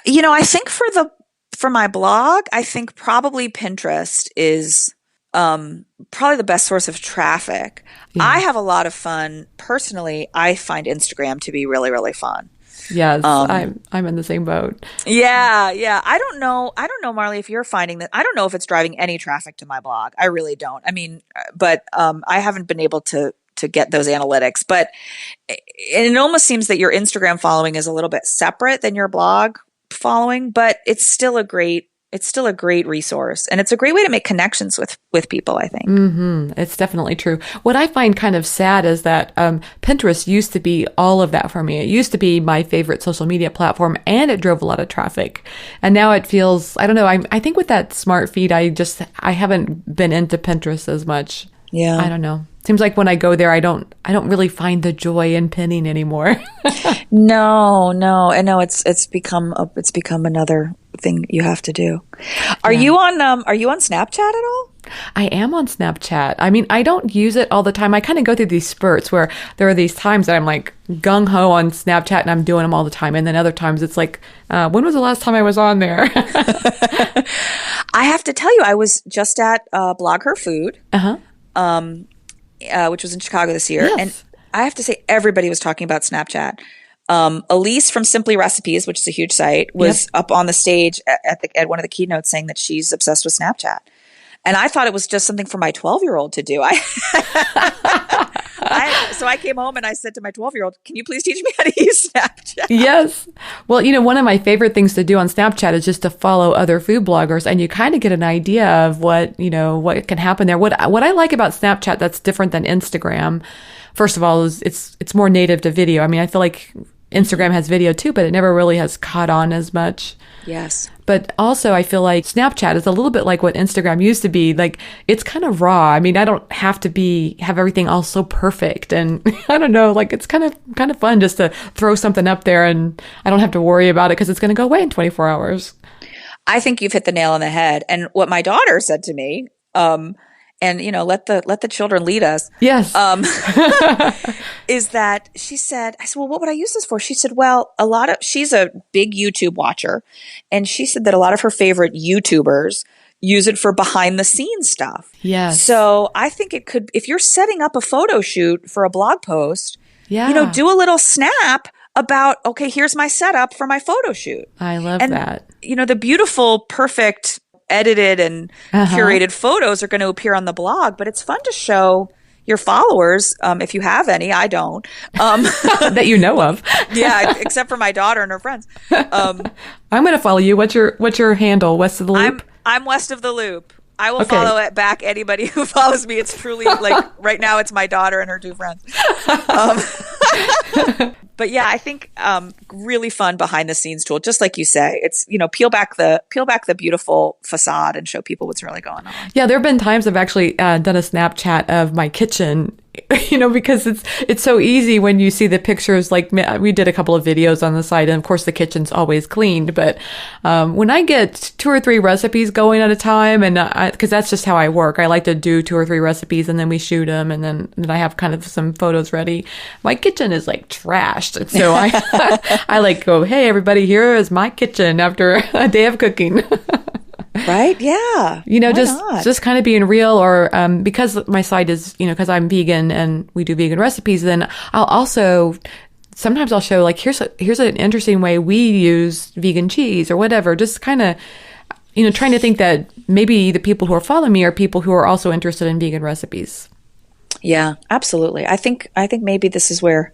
I think for my blog, I think probably Pinterest is probably the best source of traffic. Yeah. I have a lot of fun. Personally, I find Instagram to be really, really fun. Yes, I'm in the same boat. Yeah. I don't know, Marley, if you're finding that. I don't know if it's driving any traffic to my blog. I really don't. I mean, but I haven't been able to get those analytics. But it almost seems that your Instagram following is a little bit separate than your blog following, but it's still a great resource, and it's a great way to make connections with people, I think. Mm-hmm. It's definitely true. What I find kind of sad is that Pinterest used to be all of that for me. It used to be my favorite social media platform, and it drove a lot of traffic. And now it feels, I don't know, I think with that smart feed, I haven't been into Pinterest as much. Yeah. I don't know. Seems like when I go there, I don't really find the joy in pinning anymore. No. I know it's become another thing you have to do. Are you on Snapchat at all? I am on Snapchat. I mean, I don't use it all the time. I kind of go through these spurts where there are these times that I'm like gung ho on Snapchat and I'm doing them all the time. And then other times it's like, when was the last time I was on there? I have to tell you, I was just at Blog Her Food. Which was in Chicago this year. Yes. And I have to say, everybody was talking about Snapchat. Elise from Simply Recipes, which is a huge site, was up on the stage at one of the keynotes saying that she's obsessed with Snapchat. And I thought it was just something for my 12-year-old to do. So I came home and I said to my 12-year-old, can you please teach me how to use Snapchat? Yes. Well, one of my favorite things to do on Snapchat is just to follow other food bloggers, and you kind of get an idea of what can happen there. What I like about Snapchat that's different than Instagram, first of all, is it's more native to video. I mean, I feel like Instagram has video too, but it never really has caught on as much. Yes. But also I feel like Snapchat is a little bit like what Instagram used to be. Like, it's kind of raw. I mean, I don't have to have everything all so perfect. And I don't know, like, it's kind of fun just to throw something up there and I don't have to worry about it because it's going to go away in 24 hours. I think you've hit the nail on the head. And what my daughter said to me, and let the children lead us. Yes. Is that I said, well, what would I use this for? She said, well, she's a big YouTube watcher, and she said that a lot of her favorite YouTubers use it for behind the scenes stuff. Yes. So I think it could, if you're setting up a photo shoot for a blog post, do a little snap about, okay, here's my setup for my photo shoot. I love that. The beautiful, perfect, edited and curated photos are going to appear on the blog, but it's fun to show your followers, if you have any. I don't. That you know of. Yeah, except for my daughter and her friends. I'm going to follow you. What's your handle? West of the Loop? I'm West of the Loop. I will follow it back anybody who follows me. It's truly like right now it's my daughter and her two friends. But yeah, I think really fun behind the scenes tool. Just like you say, it's peel back the beautiful facade and show people what's really going on. Yeah, there have been times I've actually done a Snapchat of my kitchen. Because it's so easy when you see the pictures. Like we did a couple of videos on the site, and of course the kitchen's always cleaned. But when I get 2 or 3 recipes going at a time, and because that's just how I work, I like to do 2 or 3 recipes, and then we shoot them, and then I have kind of some photos ready. My kitchen is like trashed, and so I like go, hey everybody, here is my kitchen after a day of cooking. Right? Yeah. Just kind of being real, or because my site is, because I'm vegan and we do vegan recipes, then I'll also sometimes I'll show like here's an interesting way we use vegan cheese or whatever. Just kind of trying to think that maybe the people who are following me are people who are also interested in vegan recipes. Yeah, absolutely. I think maybe this is where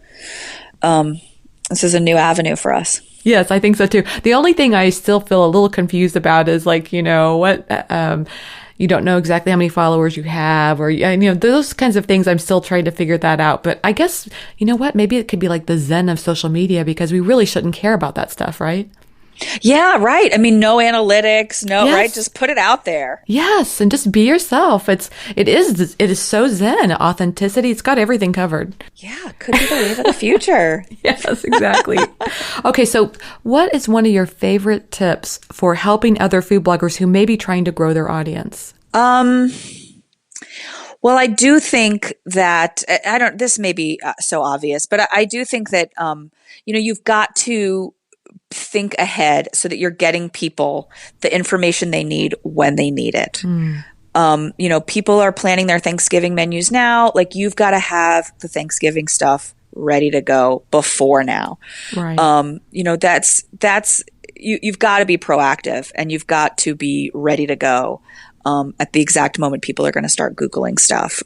this is a new avenue for us. Yes, I think so too. The only thing I still feel a little confused about is like, you don't know exactly how many followers you have, or, those kinds of things. I'm still trying to figure that out. But I guess, maybe it could be like the zen of social media, because we really shouldn't care about that stuff, right? Yeah, right. I mean, no analytics, right? Just put it out there. Yes, and just be yourself. It is so zen. Authenticity, it's got everything covered. Yeah, could be the wave of the future. Yes, exactly. Okay, so what is one of your favorite tips for helping other food bloggers who may be trying to grow their audience? Well, I do think that this may be so obvious, but I do think that, you've got to think ahead so that you're getting people the information they need when they need it. People are planning their Thanksgiving menus now. Like, you've got to have the Thanksgiving stuff ready to go before now. Right. That's you've got to be proactive, and you've got to be ready to go at the exact moment people are going to start Googling stuff.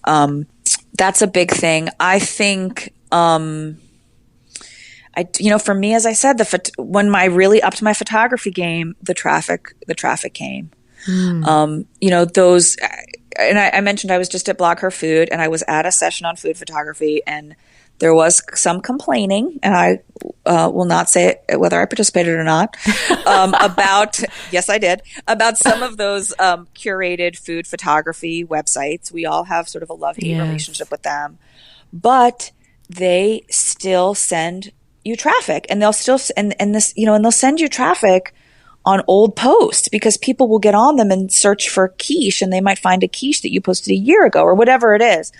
That's a big thing. I think, for me, as I said, when I really upped my photography game, the traffic came. Those, and I mentioned I was just at Blog Her Food, and I was at a session on food photography, and there was some complaining, and I will not say whether I participated or not, yes, I did, about some of those curated food photography websites. We all have sort of a love-hate relationship with them, but they still send you traffic, and they'll still and they'll send you traffic on old posts, because people will get on them and search for quiche, and they might find a quiche that you posted a year ago or whatever it is.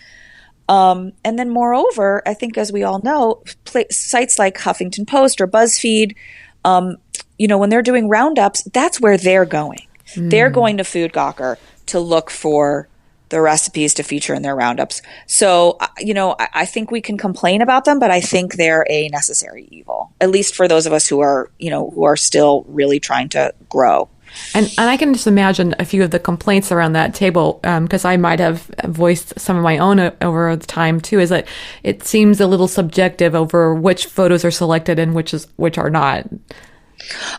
And then moreover, I think, as we all know, sites like Huffington Post or BuzzFeed, when they're doing roundups, that's where they're going. They're going to Food Gawker to look for the recipes to feature in their roundups. So, I think we can complain about them, but I think they're a necessary evil, at least for those of us who are still really trying to grow. And I can just imagine a few of the complaints around that table, because I might have voiced some of my own over the time too, is that it seems a little subjective over which photos are selected and which are not.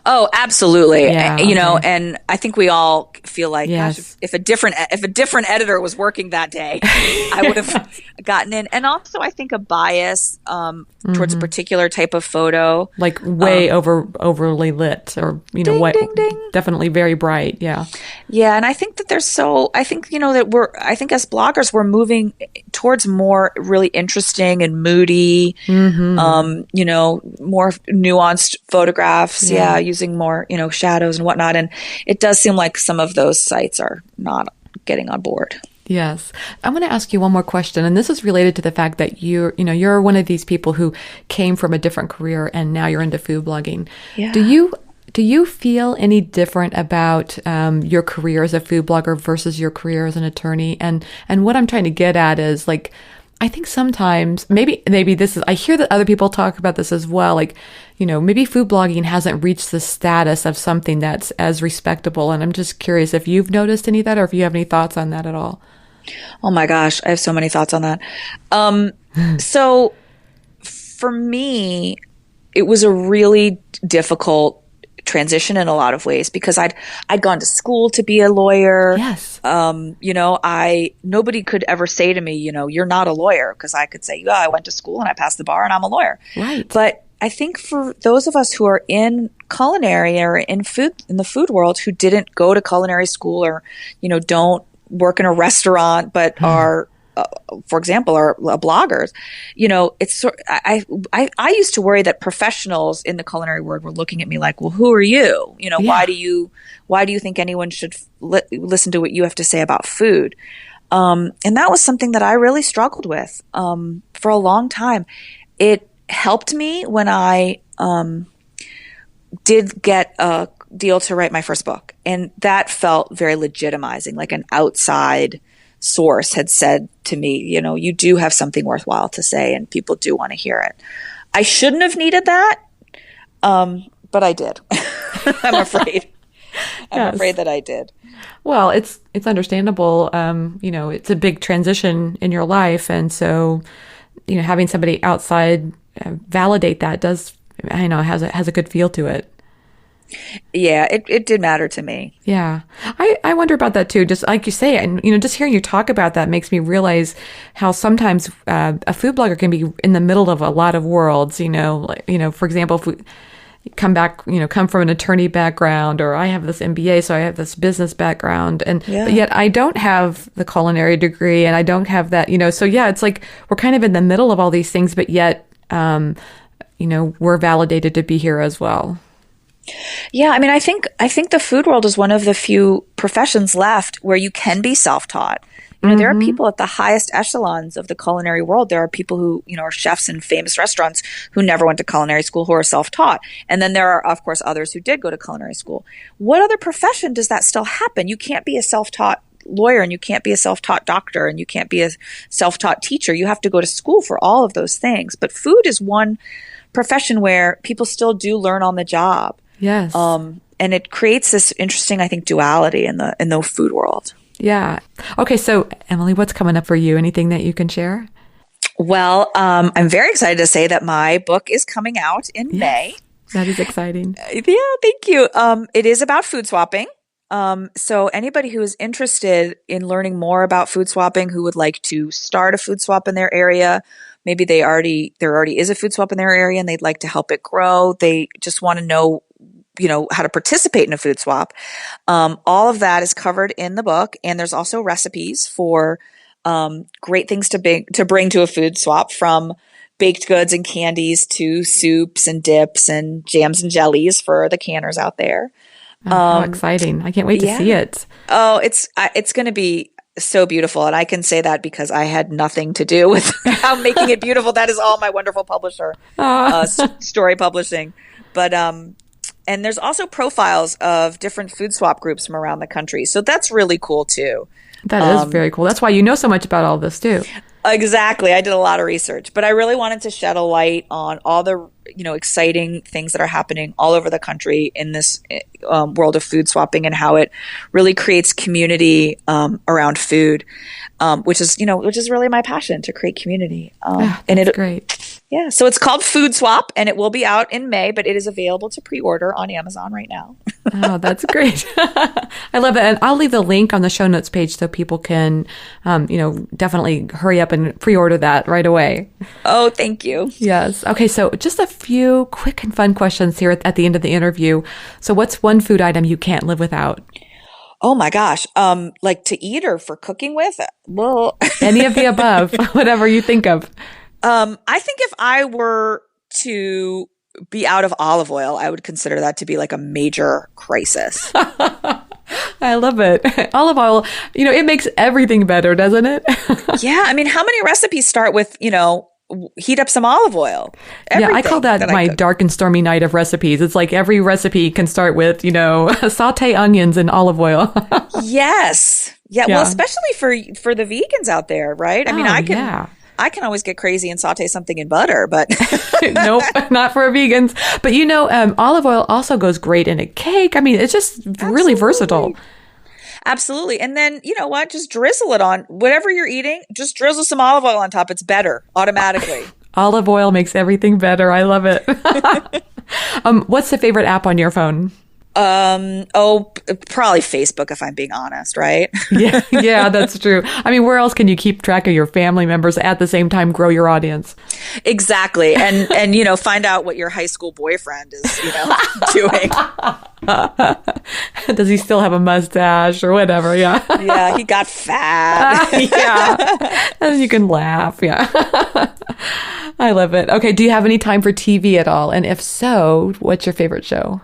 Oh, absolutely. Yeah, and I think we all feel like, gosh, if a different editor was working that day, I would have gotten in. And also, I think a bias towards a particular type of photo, like way overly lit, or ding, ding, ding. Definitely very bright. Yeah, yeah. And I think that I think as bloggers, we're moving towards more really interesting and moody, more nuanced photographs. Yeah, using more, shadows and whatnot. And it does seem like some of those sites are not getting on board. Yes. I'm going to ask you one more question, and this is related to the fact that you're one of these people who came from a different career and now you're into food blogging. Yeah. Do you feel any different about your career as a food blogger versus your career as an attorney? And what I'm trying to get at is like, I think sometimes maybe this is, I hear that other people talk about this as well. Like, maybe food blogging hasn't reached the status of something that's as respectable. And I'm just curious if you've noticed any of that or if you have any thoughts on that at all. Oh my gosh, I have so many thoughts on that. So for me, it was a really difficult transition in a lot of ways because I'd gone to school to be a lawyer. Yes. Nobody could ever say to me, you're not a lawyer, because I could say, yeah, I went to school and I passed the bar and I'm a lawyer. Right. But I think for those of us who are in culinary or in the food world who didn't go to culinary school or, don't work in a restaurant, but are, for example, are bloggers, it's I used to worry that professionals in the culinary world were looking at me like, well, who are you? Yeah. Why do you think anyone should listen to what you have to say about food? And that was something that I really struggled with for a long time. It helped me when I did get a deal to write my first book. And that felt very legitimizing, like an outside source had said to me, you do have something worthwhile to say and people do want to hear it. I shouldn't have needed that, but I did. I'm afraid. I'm afraid that I did. Well, it's understandable. It's a big transition in your life. And so, having somebody outside validate that has a good feel to it. Yeah, it did matter to me. Yeah. I wonder about that too. Just like you say, and just hearing you talk about that makes me realize how sometimes a food blogger can be in the middle of a lot of worlds, for example, if we come from an attorney background, or I have this MBA, so I have this business background, but yet I don't have the culinary degree and I don't have that, so yeah, it's like we're kind of in the middle of all these things, but yet, we're validated to be here as well. Yeah, I mean, I think the food world is one of the few professions left where you can be self-taught. There are people at the highest echelons of the culinary world. There are people who, are chefs in famous restaurants who never went to culinary school, who are self-taught. And then there are, of course, others who did go to culinary school. What other profession does that still happen? You can't be a self-taught lawyer, and you can't be a self-taught doctor, and you can't be a self-taught teacher. You have to go to school for all of those things. But food is one profession where people still do learn on the job. Yes. And it creates this interesting, I think, duality in the food world. Yeah. Okay. So Emily, what's coming up for you? Anything that you can share? Well, I'm very excited to say that my book is coming out in May. That is exciting. Yeah, thank you. It is about food swapping. So anybody who is interested in learning more about food swapping, who would like to start a food swap in their area, maybe there already is a food swap in their area and they'd like to help it grow. They just want to know, how to participate in a food swap. All of that is covered in the book. And there's also recipes for great things to bring to a food swap, from baked goods and candies to soups and dips and jams and jellies for the canners out there. How exciting. I can't wait to see it. Oh, it's going to be so beautiful. And I can say that because I had nothing to do with making it beautiful. That is all my wonderful publisher, Story Publishing. But, and there's also profiles of different food swap groups from around the country. So that's really cool too. That is very cool. That's why you know so much about all this too. Exactly. I did a lot of research, but I really wanted to shed a light on all the, exciting things that are happening all over the country in this world of food swapping, and how it really creates community around food, which is really my passion, to create community. That's great. Yeah. So it's called Food Swap, and it will be out in May, but it is available to pre-order on Amazon right now. Oh, that's great. I love it. And I'll leave the link on the show notes page so people can, definitely hurry up and pre-order that right away. Oh, thank you. Yes. Okay. So just a few quick and fun questions here at the end of the interview. So what's one food item you can't live without? Oh my gosh. Like to eat or for cooking with? Well, any of the above, whatever you think of. I think if I were to be out of olive oil, I would consider that to be like a major crisis. I love it. Olive oil, it makes everything better, doesn't it? Yeah. I mean, how many recipes start with, heat up some olive oil? Yeah, I call that my dark and stormy night of recipes. It's like every recipe can start with, saute onions in olive oil. Yes. Yeah. Well, especially for the vegans out there, right? I mean, I can always get crazy and saute something in butter, but nope, not for vegans. But olive oil also goes great in a cake. I mean, it's just really versatile. Absolutely. And then, you know what? Just drizzle it on whatever you're eating. Just drizzle some olive oil on top. It's better automatically. Olive oil makes everything better. I love it. What's the favorite app on your phone? Probably Facebook, if I'm being honest, right? Yeah, that's true. I mean, where else can you keep track of your family members at the same time grow your audience? Exactly. And find out what your high school boyfriend is, doing. Does he still have a mustache or whatever? Yeah. Yeah, he got fat. Yeah. And you can laugh. Yeah. I love it. Okay. Do you have any time for TV at all? And if so, what's your favorite show?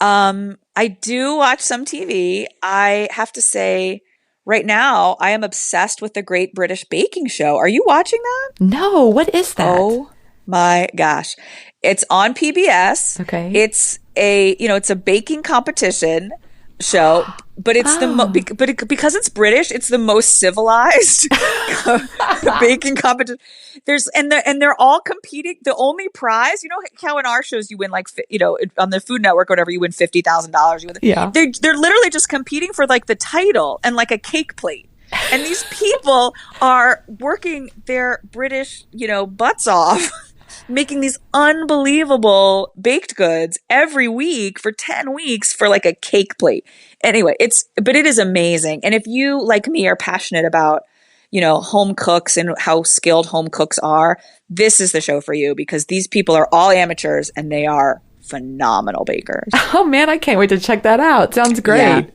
I do watch some TV. I have to say, right now, I am obsessed with the Great British Baking Show. Are you watching that? No. What is that? Oh my gosh. It's on PBS. Okay. It's it's a baking competition show, but it's because it's British, it's the most civilized baking competition. They're all competing. The only prize, how in our shows you win on the Food Network or whatever, you win $50,000. Yeah. They're literally just competing for like the title and like a cake plate. And these people are working their British, butts off, making these unbelievable baked goods every week for 10 weeks for like a cake plate. Anyway, but it is amazing. And if you, like me, are passionate about, home cooks and how skilled home cooks are, this is the show for you, because these people are all amateurs and they are phenomenal bakers. Oh man, I can't wait to check that out. Sounds great.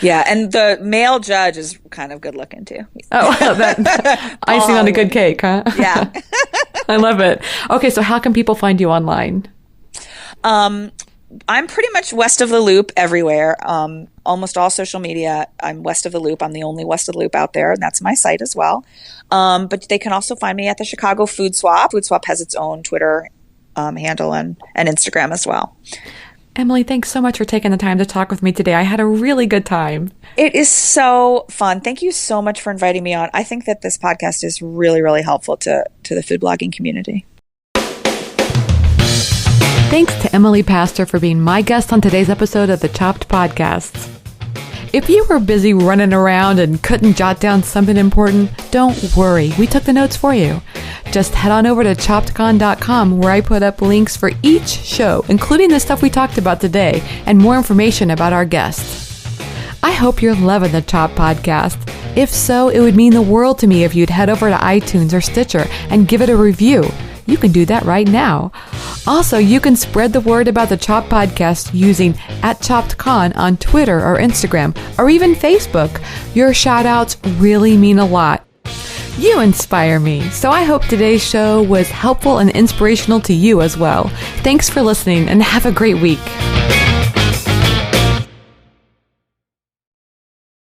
Yeah, and the male judge is kind of good looking too. That icing on a good cake, huh? Yeah. I love it. Okay, so how can people find you online? I'm pretty much West of the Loop everywhere. Almost all social media, I'm West of the Loop. I'm the only West of the Loop out there, and that's my site as well. But they can also find me at the Chicago Food Swap. Food Swap has its own Twitter handle and Instagram as well. Emily, thanks so much for taking the time to talk with me today. I had a really good time. It is so fun. Thank you so much for inviting me on. I think that this podcast is really, really helpful to the food blogging community. Thanks to Emily Pastor for being my guest on today's episode of the Chopped Podcasts. If you were busy running around and couldn't jot down something important, don't worry. We took the notes for you. Just head on over to choppedcon.com, where I put up links for each show, including the stuff we talked about today, and more information about our guests. I hope you're loving the Chopped Podcast. If so, it would mean the world to me if you'd head over to iTunes or Stitcher and give it a review. You can do that right now. Also, you can spread the word about the Chopped Podcast using @ChoppedCon on Twitter or Instagram, or even Facebook. Your shout-outs really mean a lot. You inspire me, so I hope today's show was helpful and inspirational to you as well. Thanks for listening, and have a great week.